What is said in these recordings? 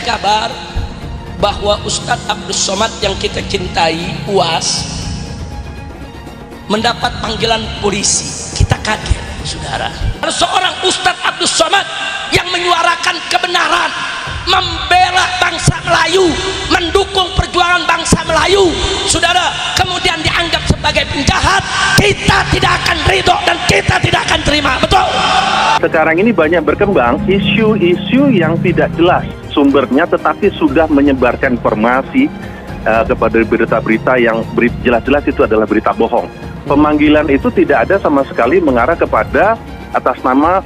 kabar bahwa Ustadz Abdus Somad yang kita cintai, UAS, mendapat panggilan polisi. Kita kaget, saudara. Seorang Ustadz Abdus Somad yang menyuarakan kebenaran, membela bangsa Melayu, mendukung perjuangan bangsa Melayu, saudara, kemudian dianggap sebagai penjahat. Kita tidak akan ridho dan kita tidak akan terima. Betul? Sekarang ini banyak berkembang isu-isu yang tidak jelas sumbernya, tetapi sudah menyebarkan informasi kepada berita-berita yang jelas-jelas itu adalah berita bohong. Pemanggilan itu tidak ada sama sekali mengarah kepada atas nama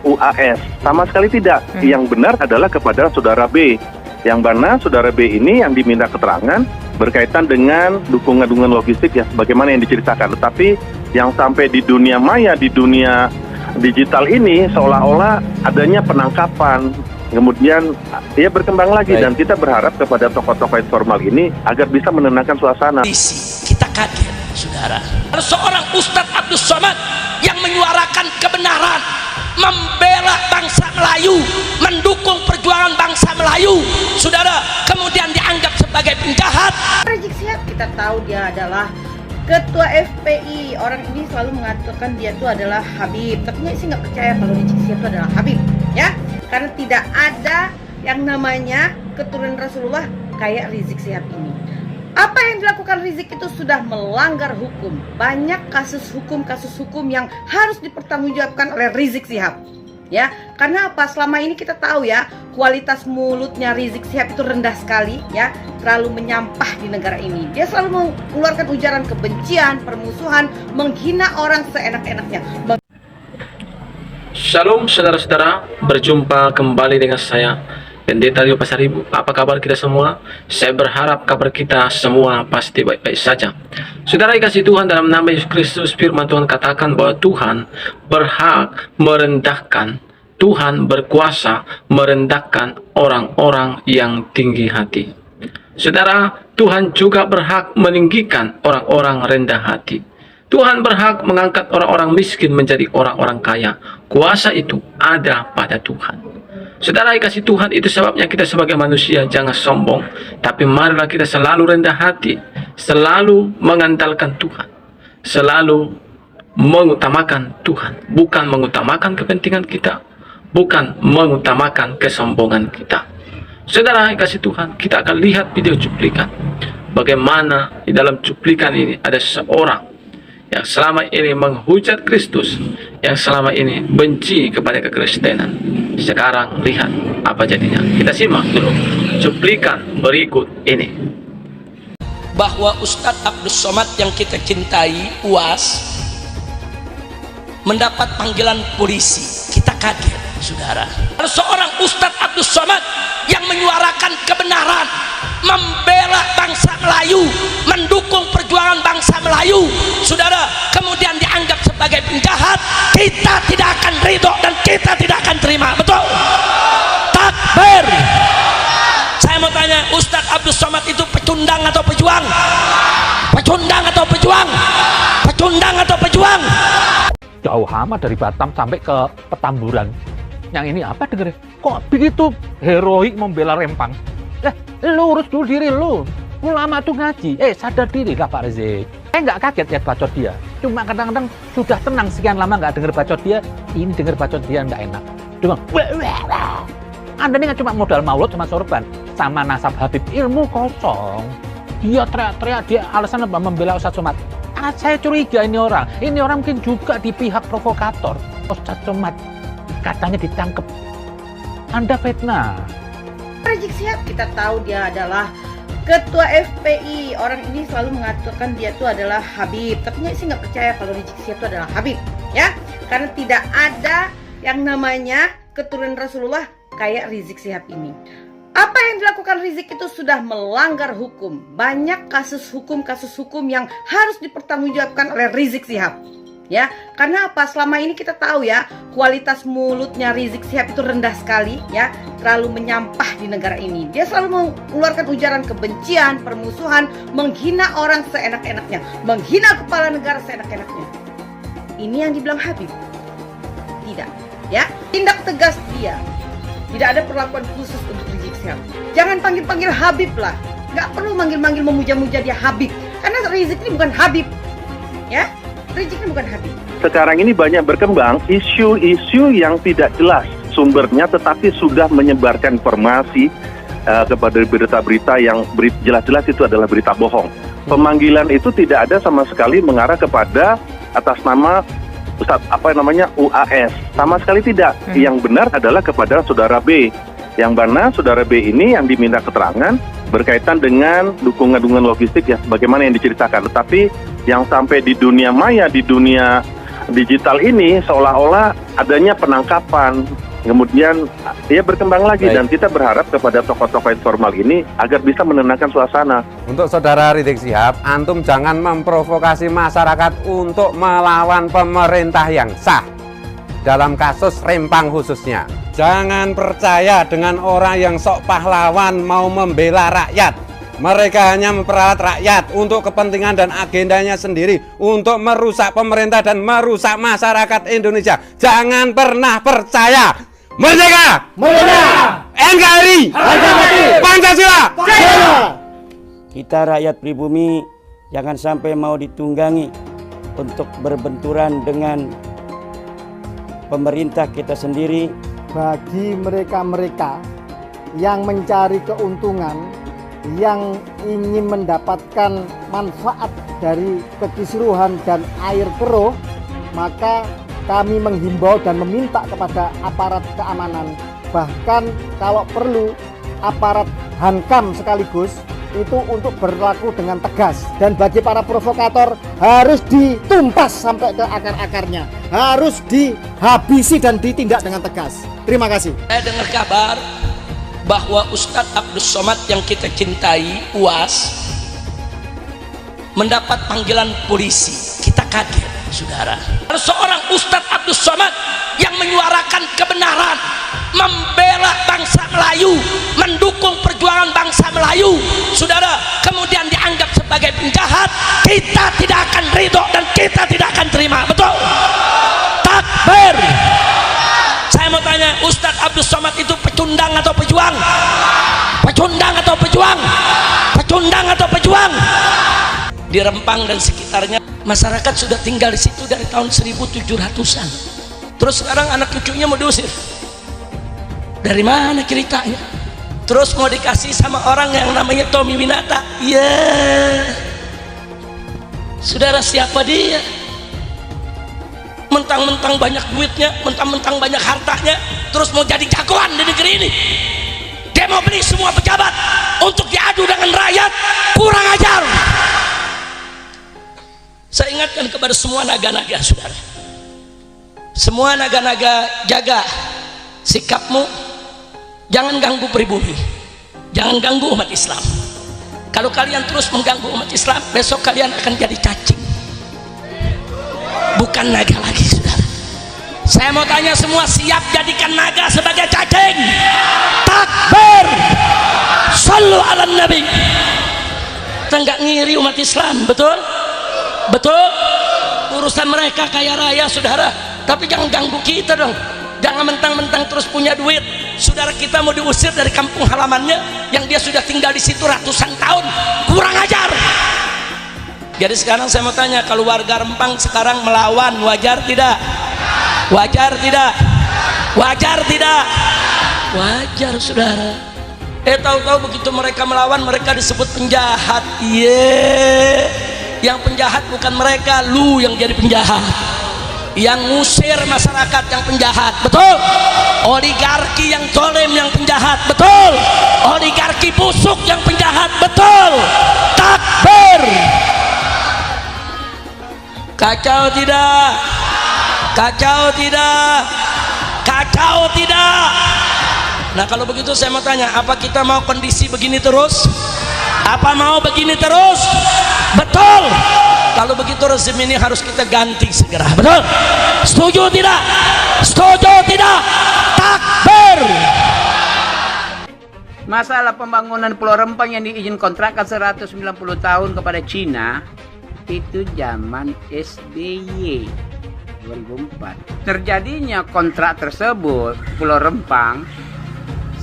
UAS, sama sekali tidak. Yang benar adalah kepada saudara B, yang mana saudara B ini yang diminta keterangan berkaitan dengan dukungan logistik ya sebagaimana yang diceritakan. Tetapi yang sampai di dunia maya, di dunia digital ini seolah-olah adanya penangkapan, kemudian dia berkembang lagi. Dan kita berharap kepada tokoh-tokoh informal ini agar bisa menenangkan suasana. Kita kaget, saudara. Seorang Ustadz Abdus Somad yang menyuarakan kebenaran, membela bangsa Melayu, mendukung perjuangan bangsa Melayu, saudara, kemudian dianggap sebagai penjahat. Rizik Syihab, kita tahu dia adalah ketua FPI. Orang ini selalu mengatakan dia itu adalah Habib, tapi saya nggak percaya kalau Rizik Syihab itu adalah Habib, ya, karena tidak ada yang namanya keturunan Rasulullah kayak Rizik Syihab ini. Apa yang dilakukan Rizik itu sudah melanggar hukum. Banyak kasus hukum yang harus dipertanggungjawabkan oleh Rizik Syihab. Ya, karena apa? Selama ini kita tahu ya, kualitas mulutnya Rizik Syihab itu rendah sekali, ya, terlalu menyampah di negara ini. Dia selalu mengeluarkan ujaran kebencian, permusuhan, menghina orang seenak-enaknya. Shalom saudara-saudara, berjumpa kembali dengan saya Pendeta Rio Pasar Ibu. Apa kabar kita semua? Saya berharap kabar kita semua pasti baik-baik saja. Saudara dikasih Tuhan, dalam nama Yesus Kristus, firman Tuhan katakan bahwa Tuhan berhak merendahkan, Tuhan berkuasa merendahkan orang-orang yang tinggi hati. Saudara, Tuhan juga berhak meninggikan orang-orang rendah hati. Tuhan berhak mengangkat orang-orang miskin menjadi orang-orang kaya. Kuasa itu ada pada Tuhan. Saudara dikasih Tuhan, itu sebabnya kita sebagai manusia jangan sombong, tapi marilah kita selalu rendah hati, selalu mengandalkan Tuhan, selalu mengutamakan Tuhan, bukan mengutamakan kepentingan kita, bukan mengutamakan kesombongan kita. Saudara dikasih Tuhan, kita akan lihat video cuplikan bagaimana di dalam cuplikan ini ada seseorang yang selama ini menghujat Kristus, yang selama ini benci kepada kekristenan. Sekarang lihat apa jadinya. Kita simak dulu cuplikan berikut ini. Bahwa Ustadz Abdus Somad yang kita cintai, UAS, mendapat panggilan polisi. Kita kaget, saudara. Seorang Ustadz Abdus Somad yang menyuarakan kebenaran, membela bangsa Melayu, mendukung perjuangan bangsa Melayu, saudara, kemudian dianggap sebagai penjahat. Kita tidak akan ridho dan kita tidak akan terima. Betul? Takbir. Saya mau tanya, Ustadz Abdus Somad itu pecundang atau pejuang? Pecundang atau pejuang? Pecundang atau pejuang? Jauh amat dari Batam sampai ke Petamburan. Yang ini apa dengerin? Kok begitu heroik membela Rempang? Lurus dulu diri lu. Ulama tuh ngaji. Sadar diri lah Pak Rizik. Saya nggak kaget lihat bacot dia. Cuma kadang-kadang sudah tenang sekian lama nggak denger bacot dia. Ini denger bacot dia nggak enak. Cuma Anda ini kan cuma modal maulud sama sorban, sama nasab Habib, ilmu kosong. Dia teriak-teriak, dia alasan apa membela Ustadz Somad. Saya curiga ini orang mungkin juga di pihak provokator. Ustadz Somad katanya ditangkap. Anda fitnah. Rizik Syihab, kita tahu dia adalah ketua FPI. Orang ini selalu mengatakan dia itu adalah Habib, tapi saya nggak percaya kalau Rizik Syihab itu adalah Habib, ya, karena tidak ada yang namanya keturunan Rasulullah kayak Rizik Syihab ini. Apa yang dilakukan Rizik itu sudah melanggar hukum. Banyak kasus hukum yang harus dipertanggungjawabkan oleh Rizik Syihab. Ya, karena apa? Selama ini kita tahu ya, kualitas mulutnya Rizik Syihab itu rendah sekali, ya, terlalu menyampah di negara ini. Dia selalu mengeluarkan ujaran kebencian, permusuhan, menghina orang seenak-enaknya, menghina kepala negara seenak-enaknya. Ini yang dibilang Habib? Tidak, ya. Tindak tegas dia. Tidak ada perlakuan khusus untuk Rizik Syihab. Jangan panggil-panggil Habib lah. Nggak perlu manggil-manggil memuja-muja dia Habib. Karena Rizik ini bukan Habib. Ya, Rizik ini bukan Habib. Sekarang ini banyak berkembang isu-isu yang tidak jelas sumbernya, tetapi sudah menyebarkan informasi kepada berita-berita yang jelas-jelas itu adalah berita bohong. Pemanggilan itu tidak ada sama sekali mengarah kepada atas nama UAS, sama sekali tidak. Yang benar adalah kepada saudara B, yang mana saudara B ini yang diminta keterangan berkaitan dengan dukungan logistik ya sebagaimana yang diceritakan. Tetapi yang sampai di dunia maya, di dunia digital ini seolah-olah adanya penangkapan, kemudian dia berkembang lagi. Dan kita berharap kepada tokoh-tokoh informal ini agar bisa menenangkan suasana. Untuk saudara Rizik Syihab, antum jangan memprovokasi masyarakat untuk melawan pemerintah yang sah. Dalam kasus Rempang khususnya, jangan percaya dengan orang yang sok pahlawan mau membela rakyat. Mereka hanya memperalat rakyat untuk kepentingan dan agendanya sendiri, untuk merusak pemerintah dan merusak masyarakat Indonesia. Jangan pernah percaya. Merdeka! Merdeka! NKRI! Pancasila! Kita rakyat pribumi jangan sampai mau ditunggangi untuk berbenturan dengan pemerintah kita sendiri. Bagi mereka-mereka yang mencari keuntungan, yang ingin mendapatkan manfaat dari kekisruhan dan air keruh, maka kami menghimbau dan meminta kepada aparat keamanan, bahkan kalau perlu aparat Hankam sekaligus, itu untuk berlaku dengan tegas. Dan bagi para provokator harus ditumpas sampai ke akar-akarnya, harus dihabisi dan ditindak dengan tegas. Terima kasih. Saya dengar kabar bahwa Ustadz Abdus Somad yang kita cintai, UAS, mendapat panggilan polisi. Kita kaget, saudara. Seorang Ustadz Abdus Somad yang menyuarakan kebenaran, membela bangsa Melayu, mendukung perjuangan bangsa Melayu, saudara, kemudian dianggap sebagai penjahat. Kita tidak akan ridho dan kita tidak akan terima. Betul? Takbir. Saya mau tanya, Ustadz Abdus Somad itu pecundang atau pejuang? Pecundang atau pejuang? Pecundang atau pejuang? Di Rempang dan sekitarnya, masyarakat sudah tinggal di situ dari tahun 1700-an. Terus sekarang anak cucunya mau diusir. Dari mana ceritanya? Terus mau dikasih sama orang yang namanya Tommy Winata. Saudara, siapa dia? Mentang-mentang banyak duitnya, mentang-mentang banyak hartanya, terus mau jadi jagoan di negeri ini. Dia mau beli semua pejabat untuk diadu dengan rakyat. Kurang ajar. Saya ingatkan kepada semua naga-naga, saudara. Semua naga-naga, jaga sikapmu. Jangan ganggu pribumi, jangan ganggu umat Islam. Kalau kalian terus mengganggu umat Islam, besok kalian akan jadi cacing, bukan naga lagi, saudara. Saya mau tanya semua, siap jadikan naga sebagai cacing? Takbir. Sallu ala Nabi. Kita nggak ngiri umat Islam, betul? Betul? Urusan mereka kaya raya, saudara, tapi jangan ganggu kita dong. Jangan mentang-mentang terus punya duit, saudara kita mau diusir dari kampung halamannya yang dia sudah tinggal di situ ratusan tahun. Kurang ajar. Jadi sekarang saya mau tanya, kalau warga Rempang sekarang melawan, wajar tidak? Wajar tidak? Wajar tidak? Wajar, saudara. Tahu-tahu begitu mereka melawan, mereka disebut penjahat. Yang penjahat bukan mereka, lu yang jadi penjahat. Yang ngusir masyarakat yang penjahat, betul? Oligarki yang zalim yang penjahat, betul? Oligarki busuk yang penjahat, betul? Takbir. Kacau tidak? Kacau tidak? Kacau tidak? Nah, kalau begitu saya mau tanya, apa kita mau kondisi begini terus? Apa mau begini terus? Betul. Kalau begitu rezim ini harus kita ganti segera, betul? Setuju tidak? Setuju tidak? Takbir. Masalah pembangunan Pulau Rempang yang diizin kontrakkan 190 tahun kepada Cina itu zaman SBY 2004. Terjadinya kontrak tersebut Pulau Rempang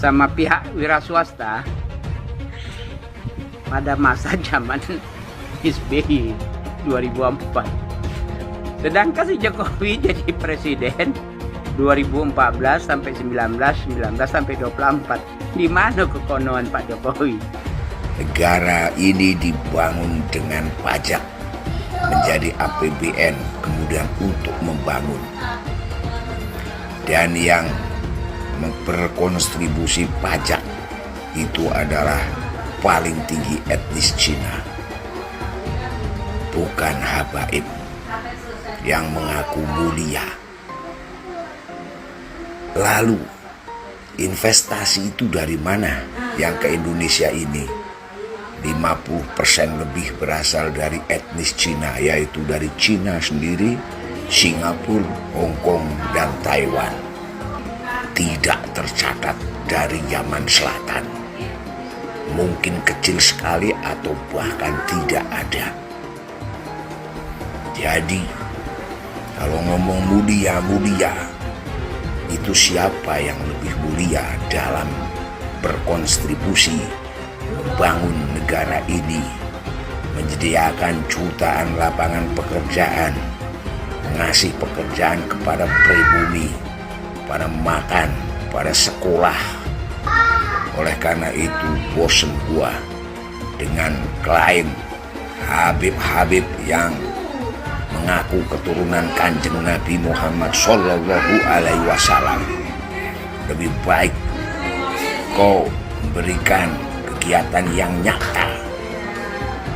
sama pihak wira swasta pada masa zaman SBY 2004. Sedangkan si Jokowi jadi presiden 2014 sampai 19 sampai 24. Di mana kekonoan Pak Jokowi? Negara ini dibangun dengan pajak, menjadi APBN, kemudian untuk membangun. Dan yang berkontribusi pajak itu adalah paling tinggi etnis Cina, bukan habaib yang mengaku mulia. Lalu investasi itu dari mana yang ke Indonesia ini? 50% lebih berasal dari etnis Cina, yaitu dari Cina sendiri, Singapura, Hong Kong, dan Taiwan. Tidak tercatat dari Yaman Selatan. Mungkin kecil sekali atau bahkan tidak ada. Jadi, kalau ngomong mulia-mulia, itu siapa yang lebih mulia dalam berkontribusi membangun negara ini, menyediakan jutaan lapangan pekerjaan, ngasih pekerjaan kepada pribumi, pada makan, pada sekolah. Oleh karena itu bosen gua dengan klaim Habib-Habib yang mengaku keturunan Kanjeng Nabi Muhammad Sallallahu Alaihi Wasallam. Lebih baik kau memberikan kegiatan yang nyata,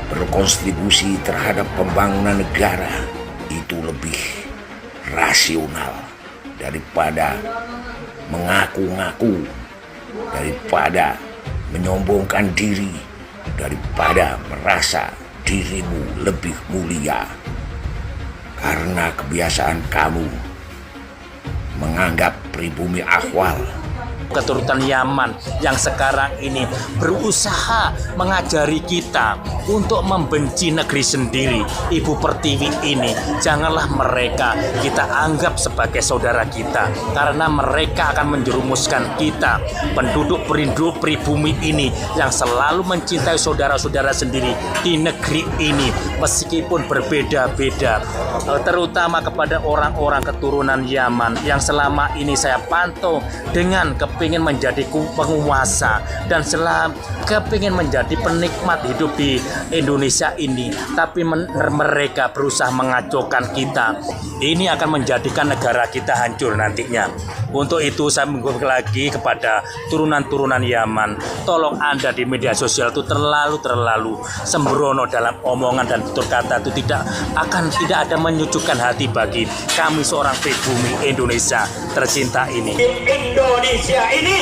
berkontribusi terhadap pembangunan negara, itu lebih rasional daripada mengaku-ngaku, daripada menyombongkan diri, daripada merasa dirimu lebih mulia. Karena kebiasaan kamu menganggap pribumi Ahwal, keturunan Yaman yang sekarang ini berusaha mengajari kita untuk membenci negeri sendiri, Ibu Pertiwi ini. Janganlah mereka kita anggap sebagai saudara kita, karena mereka akan menjerumuskan kita, penduduk pribumi ini yang selalu mencintai saudara-saudara sendiri di negeri ini meskipun berbeda-beda, terutama kepada orang-orang keturunan Yaman yang selama ini saya pantau dengan kepingin menjadi penguasa dan kepingin menjadi penikmat hidup di Indonesia ini, tapi mereka berusaha mengacaukan kita. Ini akan menjadikan negara kita hancur nantinya. Untuk itu saya mengucapkan lagi kepada turunan-turunan Yaman, tolong Anda di media sosial itu terlalu sembrono dalam omongan dan tutur kata, itu tidak ada menyejukkan hati bagi kami seorang pribumi Indonesia tercinta ini. Indonesia ini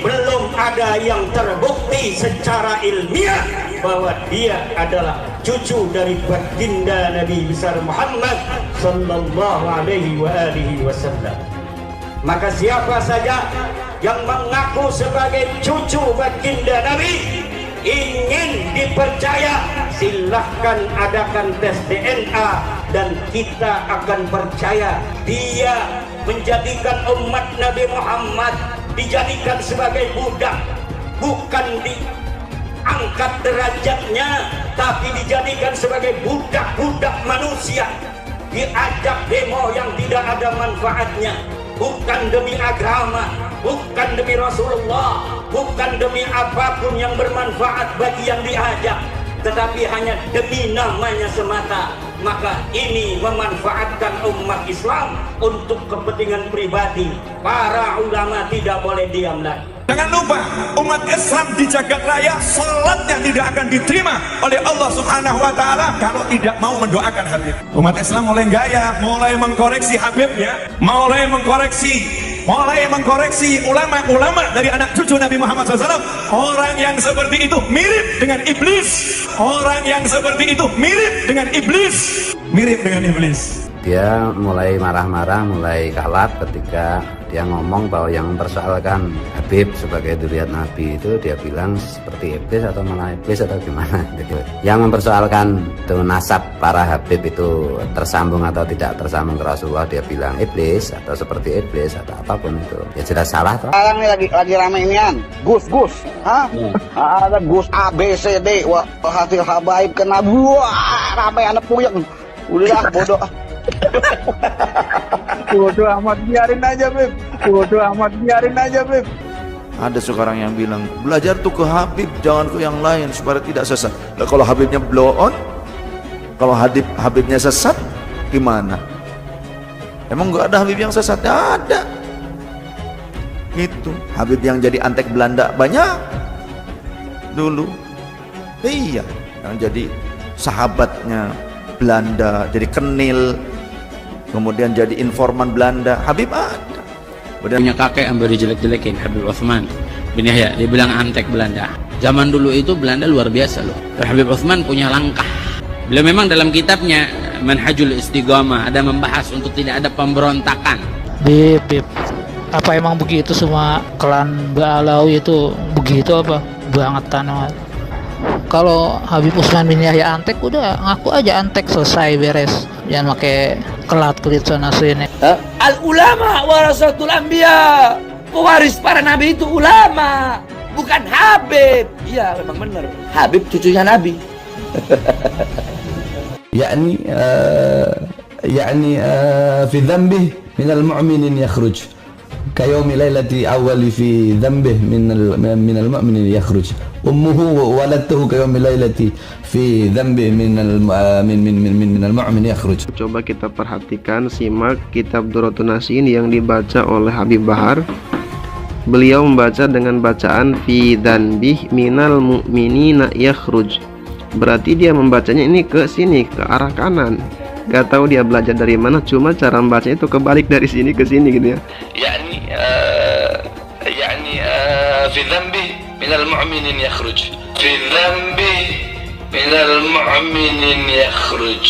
belum ada yang terbukti secara ilmiah bahwa dia adalah cucu dari baginda Nabi besar Muhammad sallallahu alaihi wasallam. Maka siapa saja yang mengaku sebagai cucu baginda Nabi ingin dipercaya, silahkan adakan tes DNA dan kita akan percaya dia menjadikan umat Nabi Muhammad dijadikan sebagai budak, bukan diangkat derajatnya, tapi dijadikan sebagai budak-budak manusia, diajak demo yang tidak ada manfaatnya, bukan demi agama, bukan demi Rasulullah, bukan demi apapun yang bermanfaat bagi yang diajak, tetapi hanya demi namanya semata. Maka ini memanfaatkan umat Islam untuk kepentingan pribadi. Para ulama tidak boleh diam lagi. Jangan lupa, umat Islam di jagat raya salatnya tidak akan diterima oleh Allah Subhanahu wa Ta'ala kalau tidak mau mendoakan Habib. Umat Islam mulai gaya, mulai mengkoreksi Habibnya, mulai mengkoreksi ulama-ulama dari anak cucu Nabi Muhammad SAW. Orang yang seperti itu mirip dengan iblis. Orang yang seperti itu mirip dengan iblis. Mirip dengan iblis. Dia mulai marah-marah, mulai kalap ketika Dia ngomong bahwa yang mempersoalkan Habib sebagai dzurriyyat Nabi itu dia bilang seperti iblis atau malah iblis atau gimana gitu. Yang mempersoalkan dengan nasab para Habib itu tersambung atau tidak tersambung ke Rasulullah, dia bilang iblis atau seperti iblis atau apapun itu. Ya jelas salah toh. Sekarang nih lagi rame inian, Gus, ada Gus A B C D, wah hasil habaib kena wah rame anak puyeng. Udah bodoh. Bodoh amat, biarin aja Beb. Ada sekarang yang bilang belajar tuh ke Habib, jangan ke yang lain supaya tidak sesat. Nah, kalau Habibnya blow on, kalau Habibnya sesat gimana? Emang nggak ada Habib yang sesat? Ada. Itu Habib yang jadi antek Belanda banyak dulu. Iya, yang jadi sahabatnya Belanda, jadi kenil, kemudian jadi informan Belanda. Habib ada. Punya kakek yang baru jelek-jelekin, Habib Utsman bin Yahya, dia bilang antek Belanda. Zaman dulu itu Belanda luar biasa loh. Habib Utsman punya langkah. Beliau memang dalam kitabnya Manhajul Istiqamah ada membahas untuk tidak ada pemberontakan. Bib, apa emang begitu semua klan Ba'alawi itu begitu apa? Bangetan banget. Kalau Habib Utsman bin Yahya antek, udah ngaku aja antek, selesai, beres. Jangan pakai kelat-kelit sana sini. Al ulama warasatul anbiya. Pewaris para nabi itu ulama, bukan Habib. Iya, memang benar. Habib cucunya Nabi. يعني في ذنبه من المؤمن يخرج كيوم ليلة أول في ذنبه من المؤمن يخرج أمه ولدته كيوم ليلة في ذنبه من المؤمن يخرج. Coba kita perhatikan, simak kitab Durratun Nasihin yang dibaca oleh Habib Bahar. Beliau membaca dengan bacaan fi dzanbih minal mu'minina yakhruj. Berarti dia membacanya ini ke sini, ke arah kanan. Gak tahu dia belajar dari mana, cuma cara membacanya itu kebalik dari sini ke sini gitu ya. في ذنبه من المؤمن يخرج في ذنبه من المؤمن يخرج.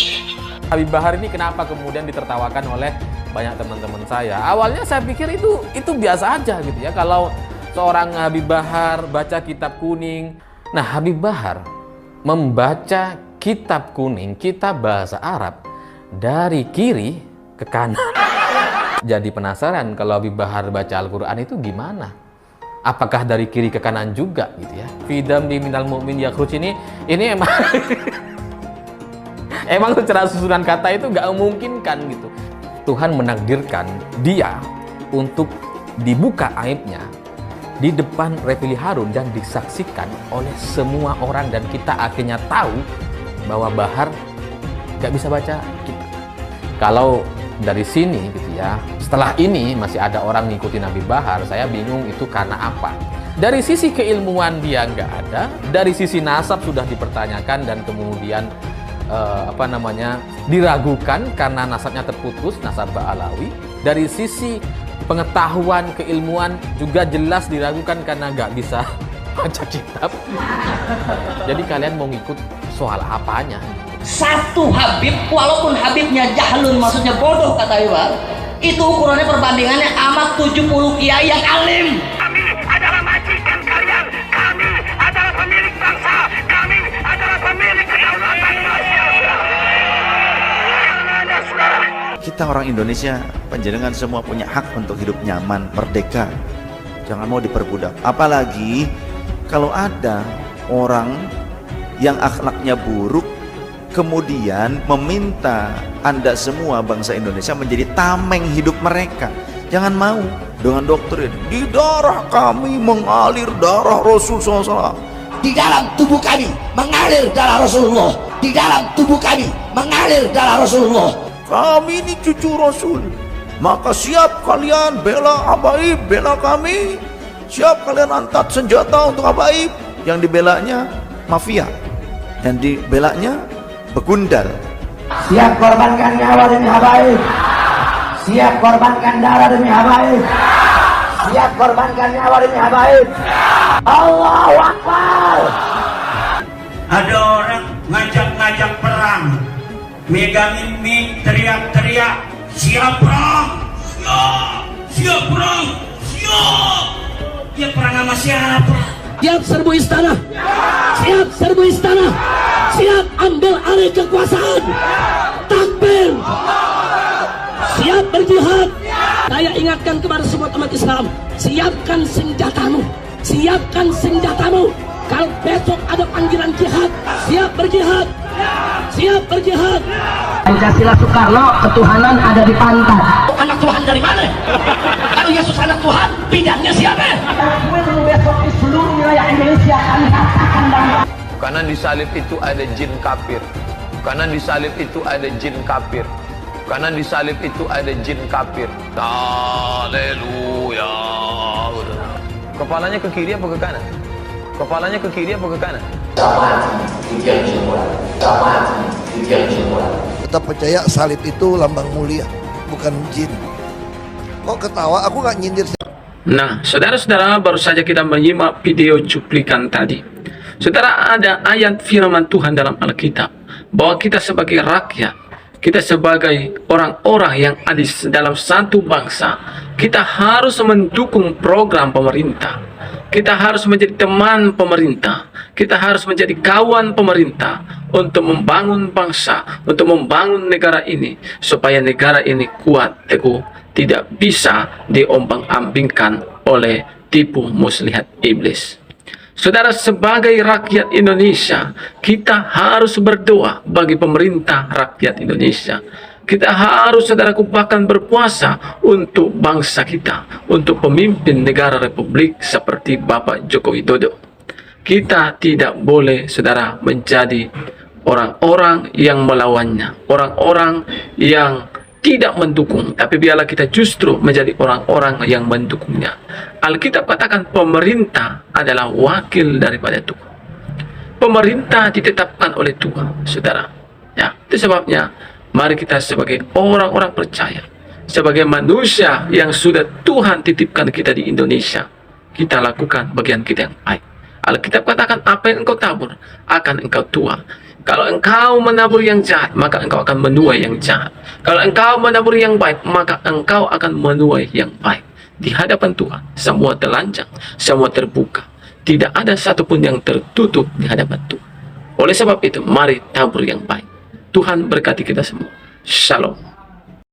Habib Bahar ini kenapa kemudian ditertawakan oleh banyak teman-teman saya? Awalnya saya pikir itu biasa aja gitu ya, kalau seorang Habib Bahar baca kitab kuning. Nah, Habib Bahar membaca kitab kuning, kitab bahasa Arab, dari kiri ke kanan. Jadi penasaran kalau Habib Bahar baca Al-Quran itu gimana? Apakah dari kiri ke kanan juga gitu ya? Fidam di minal mu'min yakhruj ini emang emang secara susunan kata itu nggak memungkinkan gitu. Tuhan menakdirkan dia untuk dibuka aibnya di depan Refili Harun dan disaksikan oleh semua orang, dan kita akhirnya tahu bahwa Bahar nggak bisa baca kitab. Kalau dari sini gitu ya, setelah ini masih ada orang ngikutin Habib Bahar, saya bingung itu karena apa. Dari sisi keilmuan dia nggak ada, dari sisi nasab sudah dipertanyakan dan kemudian diragukan karena nasabnya terputus, nasab Ba'alawi. Dari sisi pengetahuan keilmuan juga jelas diragukan karena nggak bisa baca kitab. Jadi kalian mau ngikut soal apanya? Satu Habib, walaupun Habibnya jahlun, maksudnya bodoh kata Iwan, itu ukurannya perbandingannya amat 70 kiai yang alim. Kami adalah majikan kalian, kami adalah pemilik bangsa, kami adalah pemilik kedaulatan Indonesia. Kita orang Indonesia, panjenengan semua punya hak untuk hidup nyaman, merdeka. Jangan mau diperbudak. Apalagi kalau ada orang yang akhlaknya buruk kemudian meminta Anda semua bangsa Indonesia menjadi tameng hidup mereka. Jangan mau dengan doktrin di darah kami mengalir darah Rasul SAW. Di dalam tubuh kami mengalir darah Rasulullah. Di dalam tubuh kami mengalir darah Rasulullah. Kami ini cucu Rasul, maka siap kalian bela habaib, bela kami. Siap kalian angkat senjata untuk habaib. Yang dibelanya mafia, yang dibelanya begundal. Siap korbankan nyawa demi habaib. Siap korbankan darah demi habaib. Siap korbankan nyawa demi habaib. Allahu Akbar. Ada orang ngajak-ngajak perang, megangin mik, teriak-teriak, siap perang, siap, Siap perang. Siap. Ya perang sama siapa? Siap serbu istana. Siap serbu istana. Siap ambil alih kekuasaan. Takbir. Siap berjihad. Saya ingatkan kepada semua umat Islam, siapkan senjatamu. Siapkan senjatamu. Kalau besok ada panggilan jihad, siap berjihad. Siap berjihad. Pancasila Soekarno, ketuhanan ada di pantat. Anak Tuhan dari mana? Kalau Yesus anak Tuhan, bidangnya siapa? Besok di seluruh wilayah Indonesia kami katakan bahwa karena di salib itu ada jin kafir. Karena di salib itu ada jin kafir. Karena di salib itu ada jin kafir. Haleluya. Kepalanya ke kiri apa ke kanan? Kepalanya ke kiri apa ke kanan? Kita percaya salib itu lambang mulia, bukan jin. Kok ketawa? Aku nggak nyindir. Nah, saudara-saudara, baru saja kita menyimak video cuplikan tadi. Saudara, ada ayat firman Tuhan dalam Alkitab bahwa kita sebagai rakyat, kita sebagai orang-orang yang ada dalam satu bangsa, kita harus mendukung program pemerintah. Kita harus menjadi teman pemerintah. Kita harus menjadi kawan pemerintah untuk membangun bangsa, untuk membangun negara ini, supaya negara ini kuat, teguh, tidak bisa diombang-ambingkan oleh tipu muslihat iblis. Saudara, sebagai rakyat Indonesia, kita harus berdoa bagi pemerintah rakyat Indonesia. Kita harus, saudaraku, bahkan berpuasa untuk bangsa kita, untuk pemimpin negara republik seperti Bapak Joko Widodo. Kita tidak boleh, saudara, menjadi orang-orang yang melawannya, orang-orang yang tidak mendukung, tapi biarlah kita justru menjadi orang-orang yang mendukungnya. Alkitab katakan pemerintah adalah wakil daripada Tuhan. Pemerintah ditetapkan oleh Tuhan, saudara. Ya, itu sebabnya mari kita sebagai orang-orang percaya, sebagai manusia yang sudah Tuhan titipkan kita di Indonesia, kita lakukan bagian kita yang baik. Alkitab katakan apa yang engkau tabur akan engkau tuai. Kalau engkau menabur yang jahat, maka engkau akan menuai yang jahat. Kalau engkau menabur yang baik, maka engkau akan menuai yang baik. Di hadapan Tuhan, semua telanjang, semua terbuka. Tidak ada satupun yang tertutup di hadapan Tuhan. Oleh sebab itu, mari tabur yang baik. Tuhan berkati kita semua. Shalom.